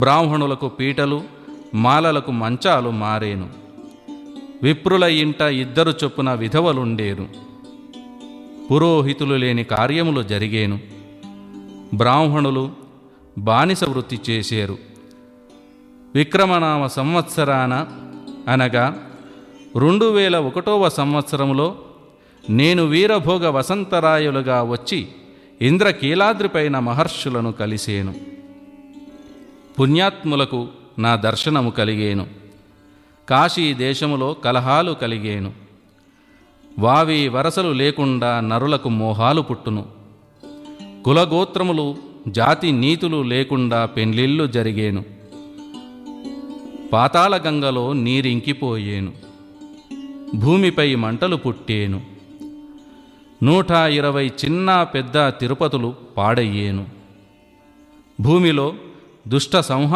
బ్రాహ్మణులకు పీటలు, మాలలకు మంచాలు మారేను. విప్రుల ఇంట 2 చొప్పున విధవలుండేరు. పురోహితులు లేని కార్యములు జరిగేను. బ్రాహ్మణులు బానిస వృత్తి చేసేరు. విక్రమనామ సంవత్సరాన అనగా 2001వ సంవత్సరములో నేను వీరభోగ వసంతరాయులుగా వచ్చి ఇంద్రకీలాద్రిపైన మహర్షులను కలిసేను. పుణ్యాత్ములకు నా దర్శనము కలిగేను. కాశీ దేశములో కలహాలు కలిగేను. వావి వరసలు లేకుండా నరులకు మోహాలు పుట్టును. కులగోత్రములు జాతి నీతులు లేకుండా పెండ్లిళ్ళు జరిగేను. పాతాళగంగలో నీరింకిపోయేను. భూమిపై మంటలు పుట్టేను. 120 చిన్న పెద్ద తిరుపతులు పాడయ్యేను. భూమిలో దుష్ట సంహారం